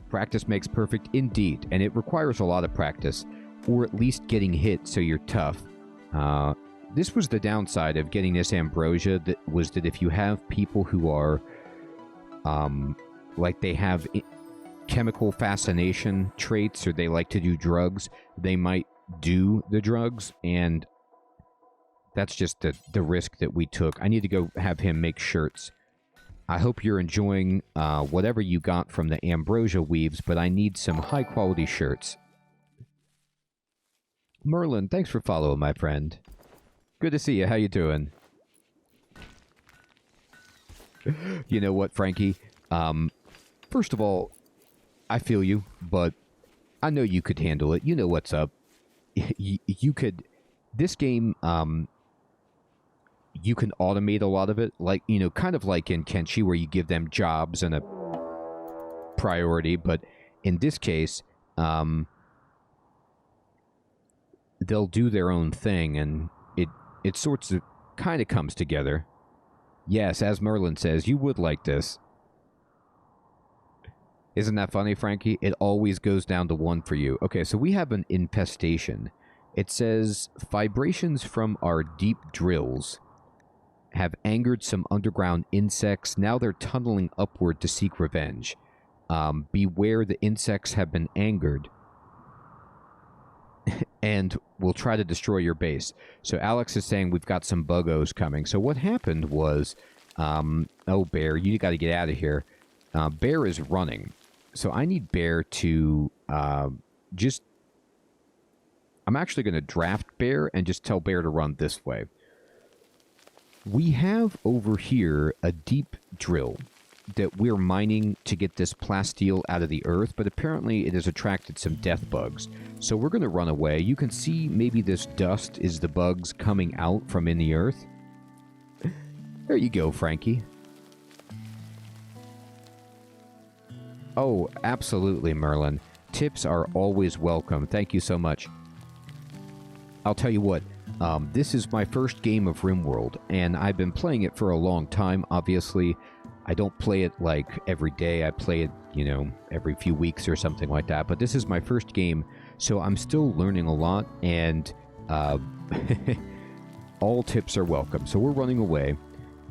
Practice makes perfect indeed, and it requires a lot of practice, or at least getting hit so you're tough. This was the downside of getting this ambrosia, that if you have people who are, like they have chemical fascination traits, or they like to do drugs, they might do the drugs, and that's just the risk that we took. I need to go have him make shirts. I hope you're enjoying whatever you got from the ambrosia weaves, but I need some high-quality shirts. Merlin, thanks for following, my friend. Good to see you. How you doing? You know what, Frankie? First of all, I feel you, but I know you could handle it. You know what's up. You could... This game, you can automate a lot of it, like, you know, kind of like in Kenshi, where you give them jobs and a priority, but in this case, they'll do their own thing, and it sorts of kind of comes together. Yes, as Merlin says, you would like this. Isn't that funny, Frankie? It always goes down to 1 for you. Okay, so we have an infestation. It says, vibrations from our deep drills have angered some underground insects. Now they're tunneling upward to seek revenge. Beware, the insects have been angered and will try to destroy your base. So Alex is saying we've got some buggos coming. So what happened was, oh, Bear, you got to get out of here. Bear is running. So I need Bear to just... I'm actually going to draft Bear and just tell Bear to run this way. We have over here a deep drill that we're mining to get this plasteel out of the earth, but apparently it has attracted some death bugs. So we're going to run away. You can see maybe this dust is the bugs coming out from in the earth. There you go, Frankie. Oh, absolutely, Merlin. Tips are always welcome. Thank you so much. I'll tell you what, this is my first game of RimWorld, and I've been playing it for a long time, obviously. I don't play it, like, every day. I play it, you know, every few weeks or something like that. But this is my first game, so I'm still learning a lot, and all tips are welcome. So we're running away,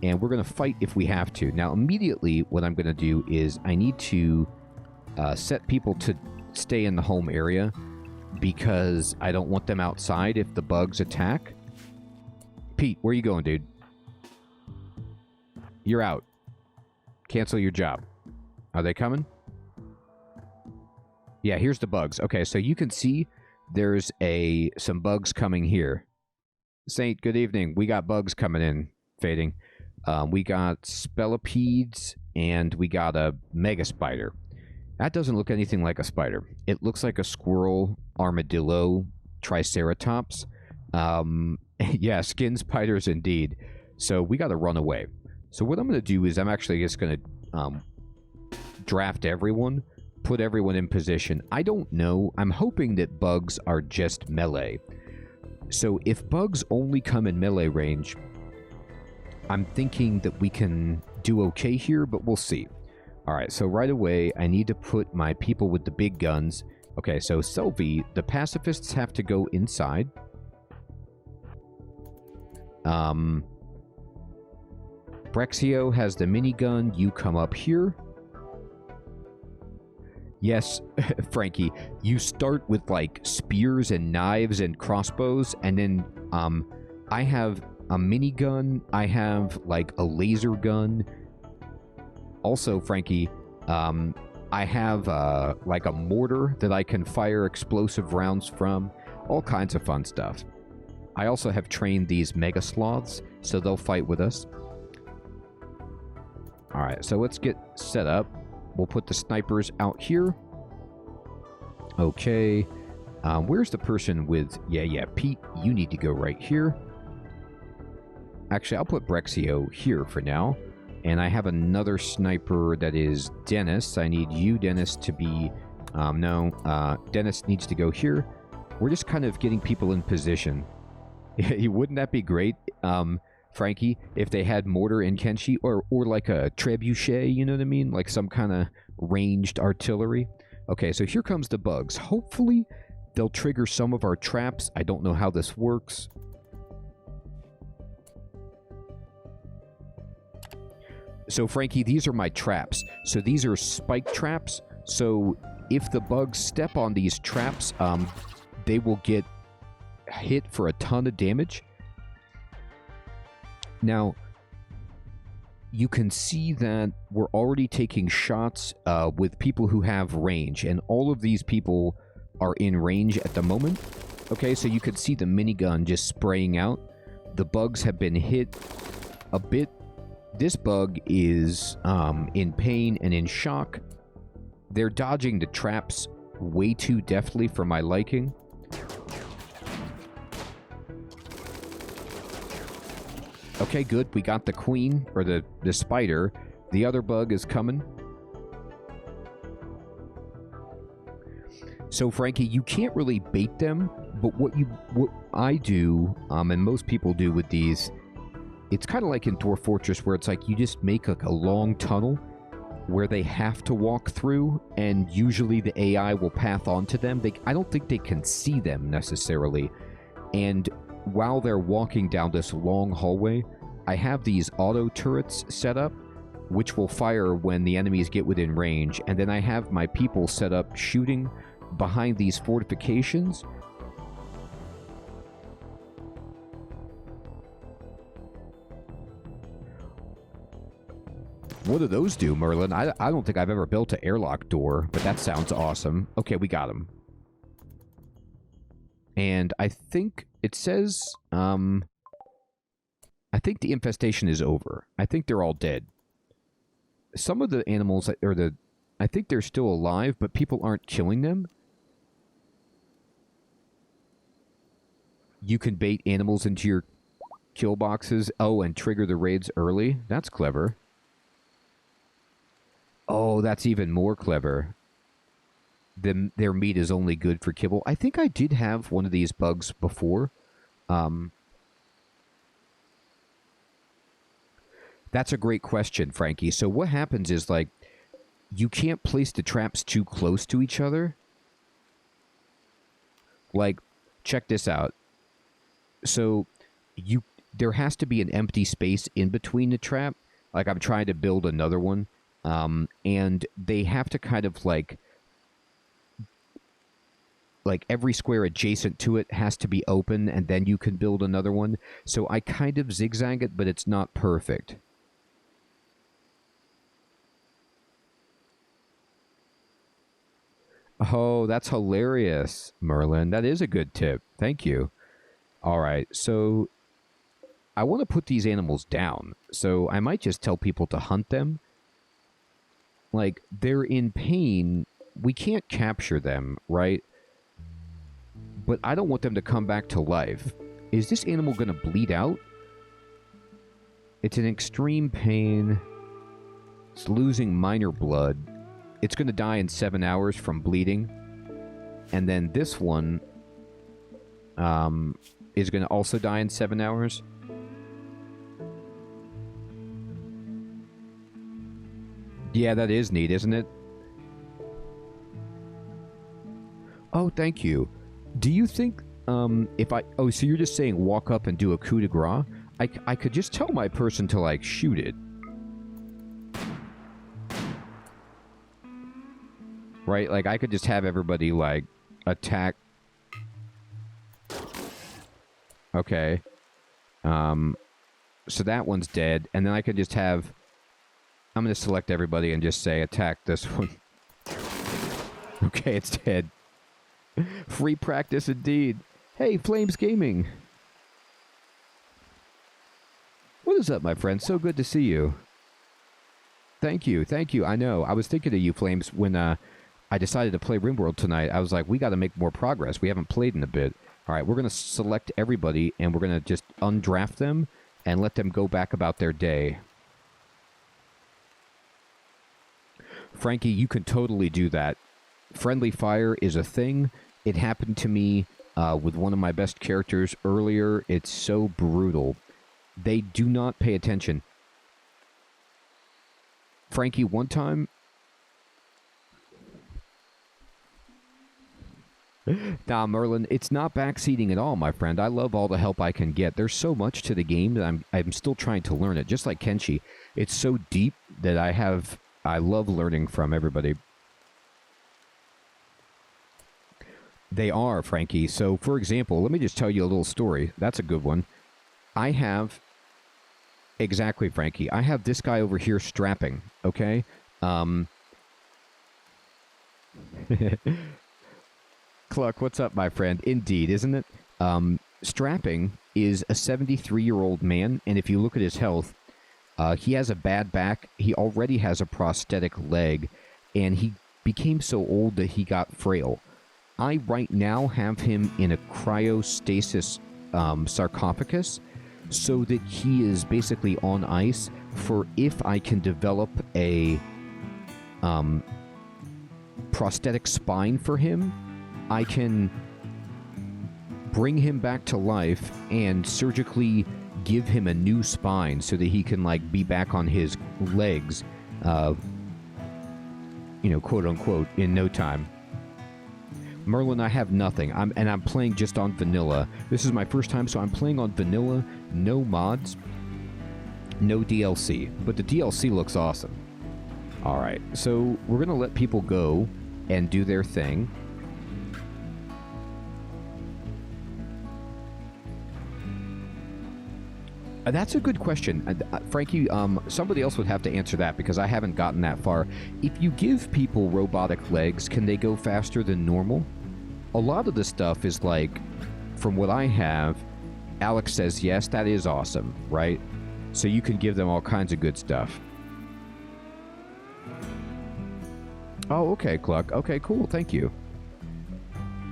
and we're going to fight if we have to. Now, immediately, what I'm going to do is I need to set people to stay in the home area, because I don't want them outside if the bugs attack. Pete, where are you going, dude? You're out. Cancel your job. Are they coming? Yeah, here's the bugs. Okay, so you can see there's some bugs coming here. Saint, good evening. We got bugs coming in, Fading. We got spellipedes, and we got a mega spider. That doesn't look anything like a spider. It looks like a squirrel, armadillo, triceratops. Yeah, skin spiders indeed. So we got to run away. So what I'm going to do is I'm actually just going to draft everyone, put everyone in position. I don't know. I'm hoping that bugs are just melee. So if bugs only come in melee range, I'm thinking that we can do okay here, but we'll see. Alright, so right away, I need to put my people with the big guns. Okay, so Selvi, the pacifists have to go inside. Brexio has the minigun. You come up here. Yes, Frankie, you start with, like, spears and knives and crossbows, and then, I have a minigun. I have, like, a laser gun. Also, Frankie, I have, like, a mortar that I can fire explosive rounds from. All kinds of fun stuff. I also have trained these mega sloths, so they'll fight with us. Alright, so let's get set up. We'll put the snipers out here. Okay. Where's the person with... Yeah, Pete, you need to go right here. Actually, I'll put Brexio here for now. And I have another sniper that is Dennis. I need you, Dennis, to be... Dennis needs to go here. We're just kind of getting people in position. Wouldn't that be great, Frankie, if they had mortar in Kenshi? Or like a trebuchet, you know what I mean? Like some kind of ranged artillery. Okay, so here comes the bugs. Hopefully, they'll trigger some of our traps. I don't know how this works. So, Frankie, these are my traps. So these are spike traps. So if the bugs step on these traps, they will get hit for a ton of damage. Now, you can see that we're already taking shots with people who have range, and all of these people are in range at the moment. Okay, so you can see the minigun just spraying out. The bugs have been hit a bit. This bug is in pain and in shock. They're dodging the traps way too deftly for my liking. Okay, good. We got the queen, or the spider. The other bug is coming. So, Frankie, you can't really bait them, but what I do, and most people do with these, it's kind of like in Dwarf Fortress, where it's like you just make like a long tunnel where they have to walk through, and usually the AI will path onto them. I don't think they can see them necessarily. And while they're walking down this long hallway, I have these auto turrets set up, which will fire when the enemies get within range. And then I have my people set up shooting behind these fortifications. What do those do, Merlin? I don't think I've ever built an airlock door, but that sounds awesome. Okay, we got him. And I think it says, I think the infestation is over. I think they're all dead. Some of the animals, I think they're still alive, but people aren't killing them. You can bait animals into your kill boxes. Oh, and trigger the raids early. That's clever. Oh, that's even more clever. Their meat is only good for kibble. I think I did have one of these bugs before. That's a great question, Frankie. So what happens is, like, you can't place the traps too close to each other. Like, check this out. So there has to be an empty space in between the trap. Like, I'm trying to build another one. And they have to kind of like every square adjacent to it has to be open, and then you can build another one. So I kind of zigzag it, but it's not perfect. Oh, that's hilarious, Merlin. That is a good tip. Thank you. All right, so I want to put these animals down. So I might just tell people to hunt them. Like, they're in pain. We can't capture them, right? But I don't want them to come back to life. Is this animal going to bleed out? It's in extreme pain. It's losing minor blood. It's going to die in 7 hours from bleeding. And then this one is going to also die in 7 hours. Yeah, that is neat, isn't it? Oh, thank you. Do you think, if I... Oh, so you're just saying walk up and do a coup de grace? I could just tell my person to, like, shoot it. Right? Like, I could just have everybody, like, attack. Okay. So that one's dead. And then I could just have... I'm going to select everybody and just say, attack this one. Okay, it's dead. Free practice indeed. Hey, Flames Gaming. What is up, my friend? So good to see you. Thank you, thank you. I know. I was thinking of you, Flames, when I decided to play RimWorld tonight. I was like, we got to make more progress. We haven't played in a bit. All right, we're going to select everybody, and we're going to just undraft them and let them go back about their day. Frankie, you can totally do that. Friendly fire is a thing. It happened to me with one of my best characters earlier. It's so brutal. They do not pay attention. Frankie, one time... Nah, Merlin, it's not backseating at all, my friend. I love all the help I can get. There's so much to the game that I'm still trying to learn it. Just like Kenshi, it's so deep that I love learning from everybody. They are, Frankie. So, for example, let me just tell you a little story. That's a good one. I have... Exactly, Frankie. I have this guy over here strapping, okay? Cluck, what's up, my friend? Indeed, isn't it? Strapping is a 73-year-old man, and if you look at his health, he has a bad back, he already has a prosthetic leg, and he became so old that he got frail. I right now have him in a cryostasis sarcophagus, so that he is basically on ice for if I can develop a prosthetic spine for him, I can bring him back to life and surgically give him a new spine so that he can, like, be back on his legs, you know, quote unquote, in no time. Merlin, I have nothing. I'm playing just on vanilla. This is my first time, so I'm playing on vanilla, no mods, no DLC. But the DLC looks awesome. Alright, so we're going to let people go and do their thing. That's a good question. Frankie, somebody else would have to answer that because I haven't gotten that far. If you give people robotic legs, can they go faster than normal? A lot of the stuff is like, from what I have, Alex says yes, that is awesome, right? So you can give them all kinds of good stuff. Oh, okay, Cluck. Okay, cool, thank you.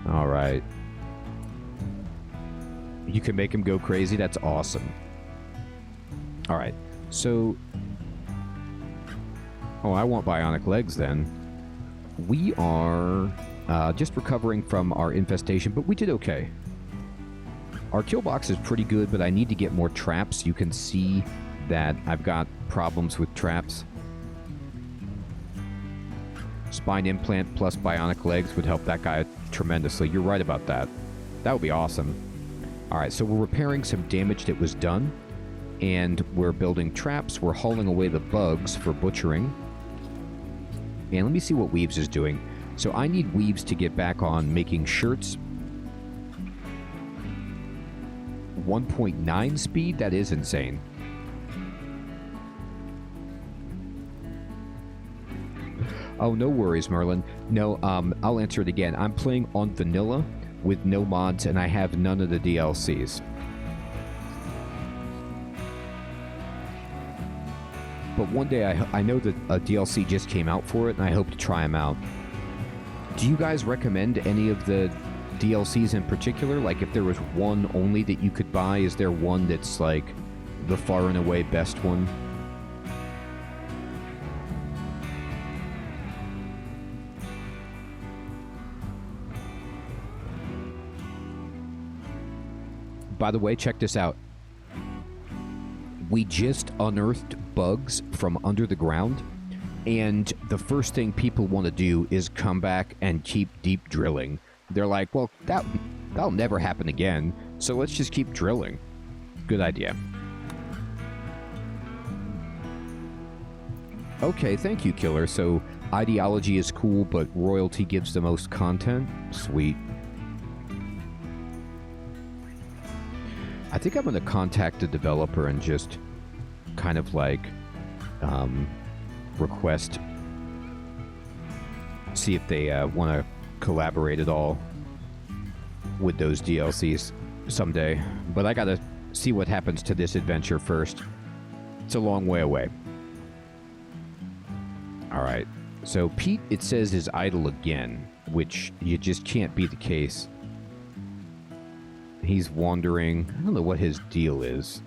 All right. You can make him go crazy, that's awesome. All right, so... Oh, I want bionic legs then. We are... just recovering from our infestation, but we did okay. Our kill box is pretty good, but I need to get more traps. You can see that I've got problems with traps. Spine implant plus bionic legs would help that guy tremendously. You're right about that. That would be awesome. Alright, so we're repairing some damage that was done, and we're building traps. We're hauling away the bugs for butchering. And let me see what Weaves is doing. So I need Weaves to get back on making shirts. 1.9 speed? That is insane. Oh, no worries, Merlin. No, I'll answer it again. I'm playing on vanilla with no mods, and I have none of the DLCs. But one day, I know that a DLC just came out for it, and I hope to try them out. Do you guys recommend any of the DLCs in particular? Like, if there was one only that you could buy, is there one that's, like, the far and away best one? By the way, check this out. We just unearthed bugs from under the ground, and the first thing people want to do is come back and keep deep drilling. They're like, well, that'll never happen again, so let's just keep drilling. Good idea. Okay, thank you, Killer. So, ideology is cool, but royalty gives the most content? Sweet. I think I'm going to contact the developer and just kind of like request, see if they want to collaborate at all with those DLCs someday. But I got to see what happens to this adventure first. It's a long way away. Alright, so Pete, it says, is idle again, which you just can't be the case. He's wandering. I don't know what his deal is.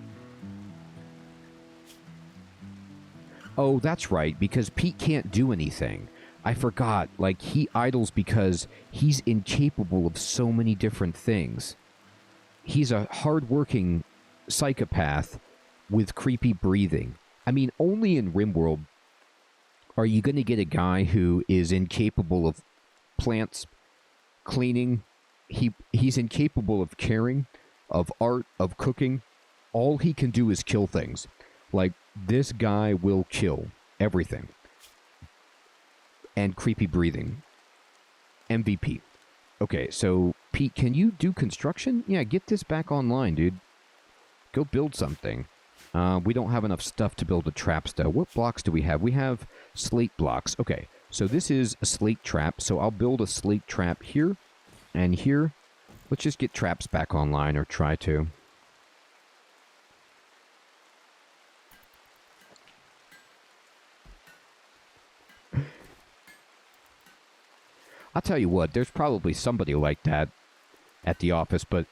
Oh, that's right, because Pete can't do anything. I forgot. Like, he idles because he's incapable of so many different things. He's a hard-working psychopath with creepy breathing. I mean, only in RimWorld are you going to get a guy who is incapable of plants, cleaning, he's incapable of caring, of art, of cooking. All he can do is kill things. Like, this guy will kill everything. And creepy breathing. MVP. Okay, so Pete, can you do construction? Yeah, get this back online, dude. Go build something. We don't have enough stuff to build a trap, though. What blocks do we have? We have slate blocks. Okay, so this is a slate trap, so I'll build a slate trap here and here. Let's just get traps back online, or try to. I'll tell you what, there's probably somebody like that at the office, but,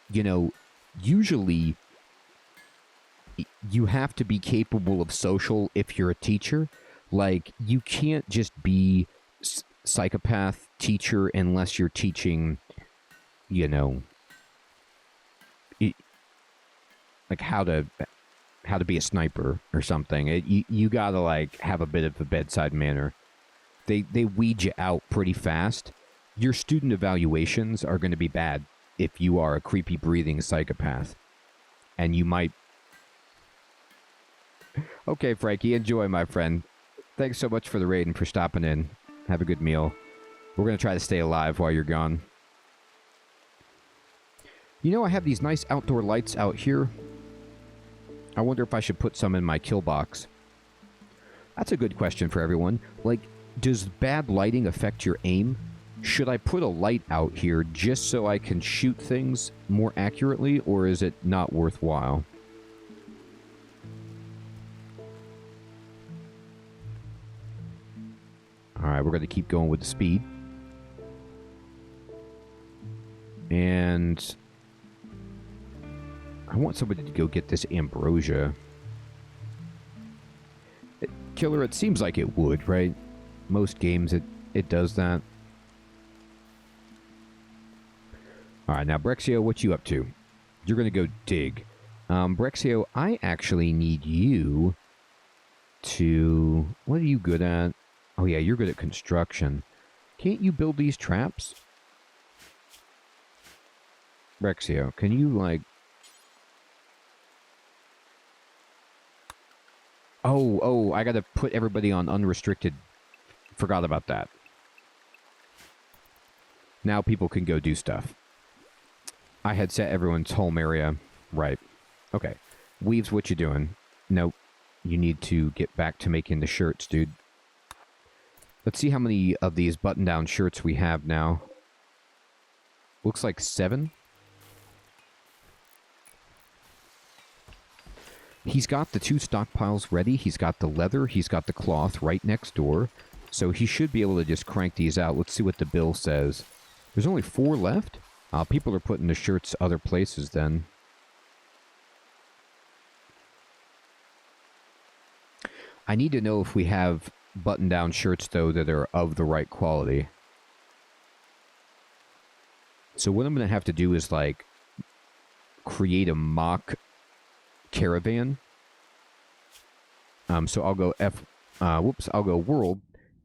you know, usually you have to be capable of social if you're a teacher. Like, you can't just be psychopath teacher unless you're teaching, you know, like how to be a sniper or something. You gotta, like, have a bit of a bedside manner. They weed you out pretty fast. Your student evaluations are going to be bad if you are a creepy breathing psychopath. And you might... Okay, Frankie, enjoy, my friend. Thanks so much for the raid and for stopping in. Have a good meal. We're going to try to stay alive while you're gone. You know, I have these nice outdoor lights out here. I wonder if I should put some in my kill box. That's a good question for everyone. Like, does bad lighting affect your aim? Should I put a light out here just so I can shoot things more accurately, or is it not worthwhile? Alright, we're going to keep going with the speed. And I want somebody to go get this ambrosia. Killer, it seems like it would, right? Most games, it does that. Alright, now, Brexio, what you up to? You're going to go dig. Brexio, I actually need you to... What are you good at? Oh, yeah, you're good at construction. Can't you build these traps? Brexio, can you, like... Oh, I gotta put everybody on unrestricted. Forgot about that. Now people can go do stuff. I had set everyone's home area. Right. Okay. Weaves, what you doing? Nope. You need to get back to making the shirts, dude. Let's see how many of these button-down shirts we have now. Looks like 7. He's got the 2 stockpiles ready. He's got the leather. He's got the cloth right next door. So he should be able to just crank these out. Let's see what the bill says. There's only 4 left? People are putting the shirts other places then. I need to know if we have button-down shirts, though, that are of the right quality. So what I'm going to have to do is, like, create a mock caravan. So I'll go I'll go world,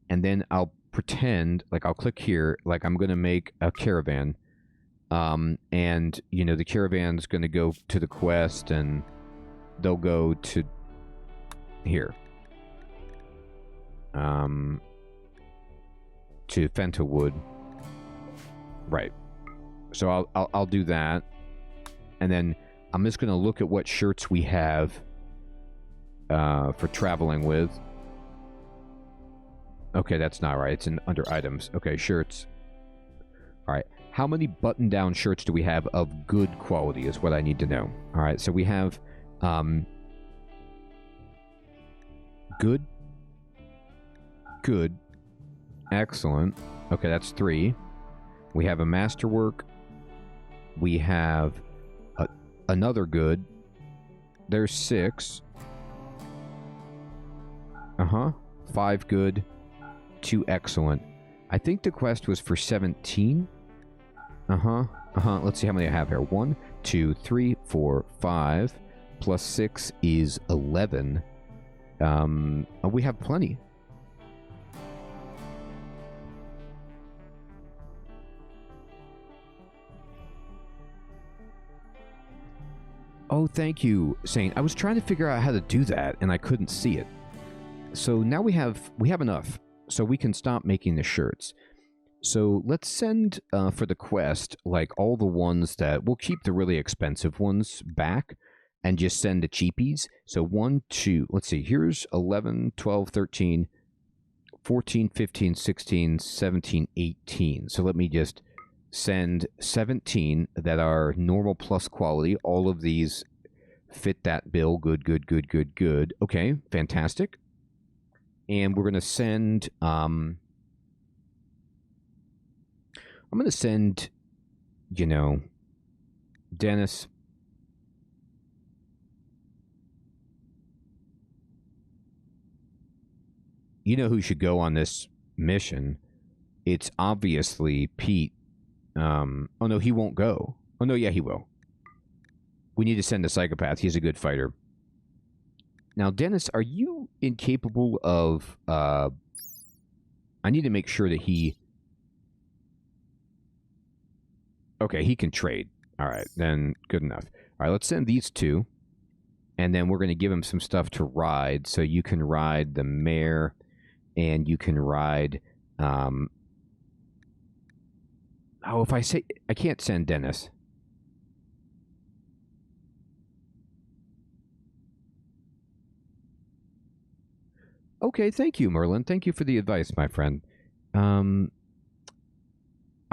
and then I'll pretend, like, I'll click here, like I'm going to make a caravan. And, you know, the caravan's going to go to the quest, and they'll go to here. To Fentawood. Right. So I'll do that. And then I'm just going to look at what shirts we have for traveling with. Okay, that's not right. It's under items. Okay, shirts. All right. How many button-down shirts do we have of good quality is what I need to know. All right, so we have good, good, excellent. Okay, that's 3. We have a masterwork. We have another good. There's 6. 5 good, 2 excellent. I think the quest was for 17. Let's see how many I have here. 1, 2, 3, 4, 5. Plus 6 is 11. We have plenty. Oh, thank you, Saint. I was trying to figure out how to do that, and I couldn't see it. So now we have enough, so we can stop making the shirts. So let's send for the quest, like all the ones that we'll keep the really expensive ones back and just send the cheapies. So 1, 2, let's see, here's 11, 12, 13, 14, 15, 16, 17, 18. So let me just send 17 that are normal plus quality. All of these fit that bill. Good, good, good, good, good. Okay, fantastic. And we're going to send... I'm going to send, you know, Dennis. You know who should go on this mission? It's obviously Pete. Oh, no, he won't go. Oh, no, yeah, he will. We need to send the psychopath. He's a good fighter. Now, Dennis, are you incapable of... I need to make sure that he... Okay, he can trade. All right, then good enough. All right, let's send these two. And then we're going to give him some stuff to ride. So you can ride the mare and you can ride... Oh, if I say... I can't send Dennis. Okay, thank you, Merlin. Thank you for the advice, my friend.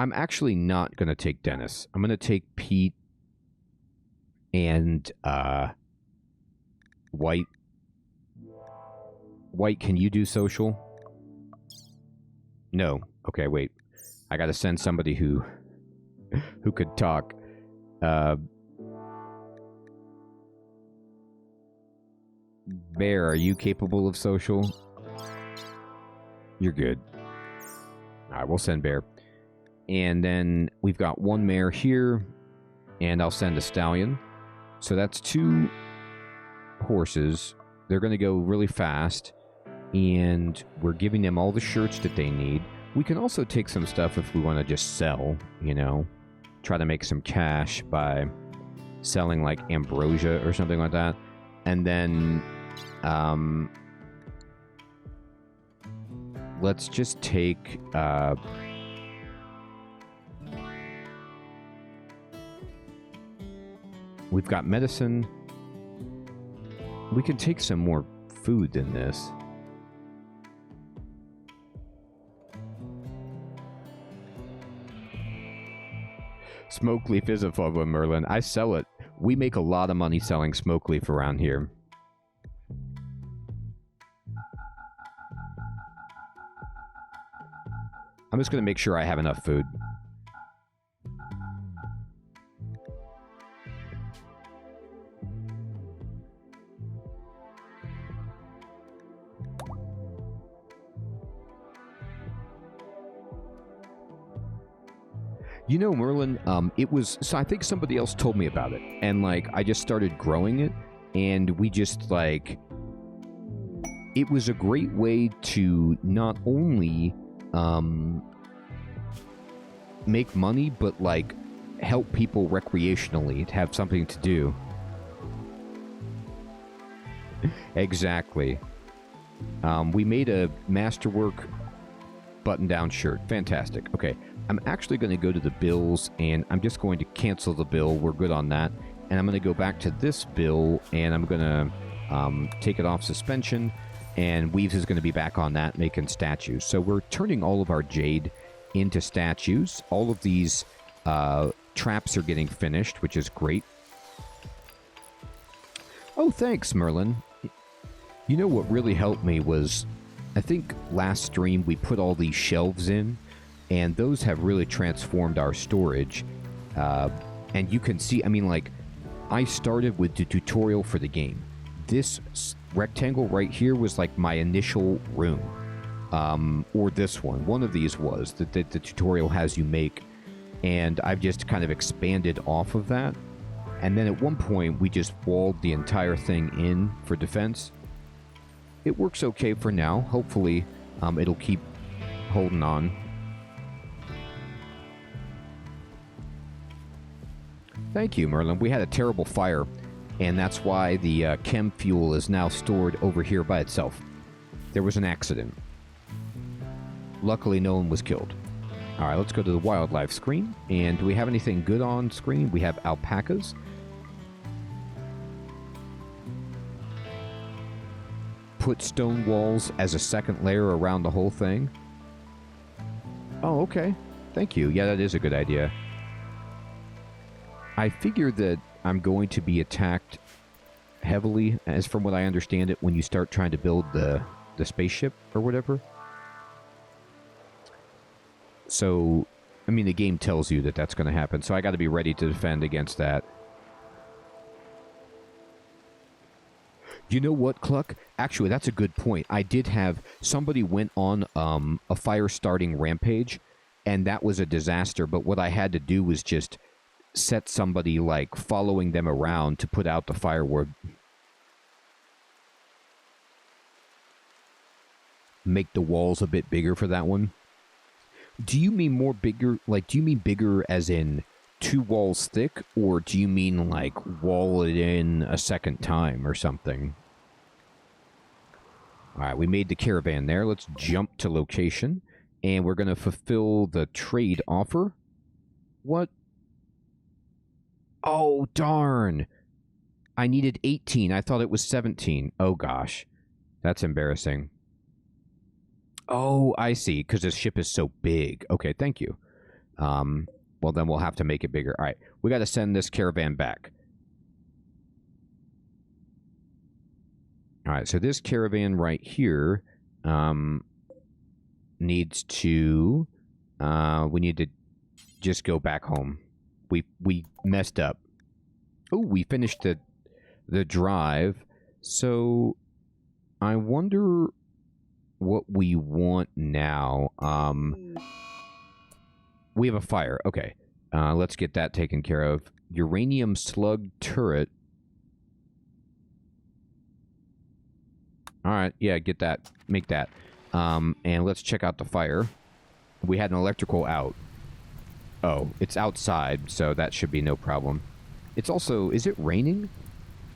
I'm actually not going to take Dennis. I'm going to take Pete and White. White, can you do social? No. Okay, wait. I got to send somebody who could talk. Bear, are you capable of social? You're good. All right, we'll send Bear. And then we've got one mare here, and I'll send a stallion. So that's 2 horses. They're going to go really fast, and we're giving them all the shirts that they need. We can also take some stuff if we want to just sell, you know, try to make some cash by selling like ambrosia or something like that. And then let's just take... we've got medicine. We can take some more food than this. Smoke leaf is a fun one, Merlin. I sell it. We make a lot of money selling smoke leaf around here. I'm just going to make sure I have enough food. You know, Merlin, it was... So I think somebody else told me about it. And, like, I just started growing it. And we just, like... It was a great way to not only make money, but, like, help people recreationally to have something to do. Exactly. We made a masterwork button-down shirt. Fantastic. Okay. I'm actually going to go to the bills, and I'm just going to cancel the bill. We're good on that. And I'm going to go back to this bill, and I'm going to take it off suspension, and Weaves is going to be back on that, making statues. So we're turning all of our jade into statues. All of these traps are getting finished, which is great. Oh, thanks, Merlin. You know what really helped me was, I think last stream we put all these shelves in, and those have really transformed our storage. And you can see, I mean, like, I started with the tutorial for the game. This rectangle right here was like my initial room. Or this one. One of these was that the tutorial has you make. And I've just kind of expanded off of that. And then at one point, we just walled the entire thing in for defense. It works okay for now. Hopefully, it'll keep holding on. Thank you, Merlin. We had a terrible fire And that's why the chem fuel is now stored over here by itself. There was an accident. Luckily, no one was killed. All right, let's go to the wildlife screen. And do we have anything good on screen? We have alpacas. Put stone walls as a second layer around the whole thing. Oh, okay. Thank you. Yeah, that is a good idea. I figure that I'm going to be attacked heavily, as from what I understand it, when you start trying to build the spaceship or whatever. So, I mean, the game tells you that that's going to happen, so I got to be ready to defend against that. You know what, Cluck? Actually, that's a good point. I did have... Somebody went on a fire-starting rampage, and that was a disaster, but what I had to do was just set somebody, like, following them around to put out the firewood. Make the walls a bit bigger for that one. Do you mean more bigger, like, do you mean bigger as in 2 walls thick, or do you mean, like, wall it in a second time or something? Alright, we made the caravan there. Let's jump to location, and we're going to fulfill the trade offer. What? Oh, darn! I needed 18. I thought it was 17. Oh, gosh. That's embarrassing. Oh, I see, because this ship is so big. Okay, thank you. Well, then we'll have to make it bigger. All right, we got to send this caravan back. All right, so this caravan right here needs to... we need to just go back home. We messed up. Oh, we finished the drive. So, I wonder... what we want now. We have a fire. Okay. Let's get that taken care of. Uranium slug turret. Alright, yeah, get that. Make that. And let's check out the fire. We had an electrical out. Oh, it's outside, so that should be no problem. It's also... Is it raining?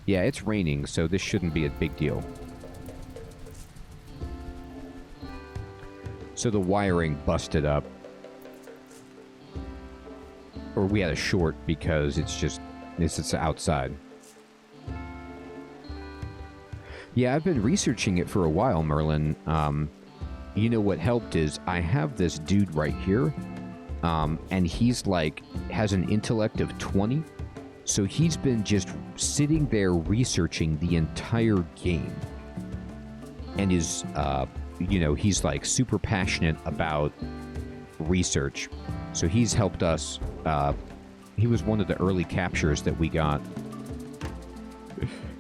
Yeah, it's raining, so this shouldn't be a big deal. So the wiring busted up. Or we had a short because it's outside. Yeah, I've been researching it for a while, Merlin. You know what helped is I have this dude right here. And he's like, has an intellect of 20. So he's been just sitting there researching the entire game. And is, you know, he's like super passionate about research. So he's helped us. He was one of the early captures that we got.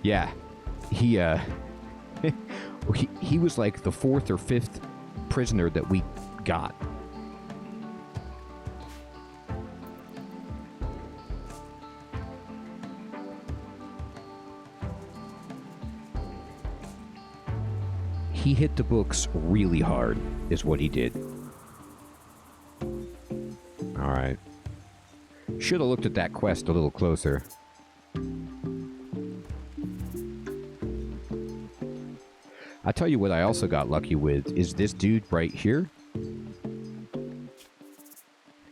Yeah. He was like the 4th or 5th prisoner that we got. He hit the books really hard, is what he did. Alright. Should have looked at that quest a little closer. I tell you what I also got lucky with is this dude right here.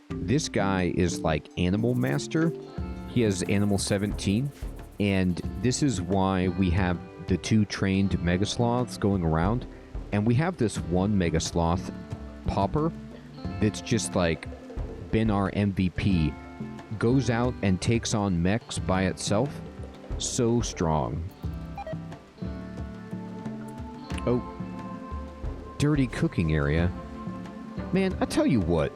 This guy is like Animal Master. He has Animal 17. And this is why we have the 2 trained Megasloths going around. And we have this one Megasloth, Popper, that's just like been our MVP. Goes out and takes on mechs by itself. So strong. Oh. Dirty cooking area. Man, I tell you what.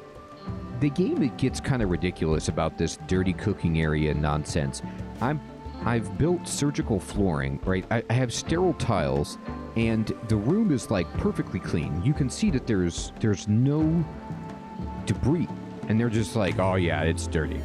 The game, it gets kind of ridiculous about this dirty cooking area nonsense. I've built surgical flooring, right? I have sterile tiles, and the room is like perfectly clean. You can see that there's no debris, and they're just like, oh yeah, it's dirty.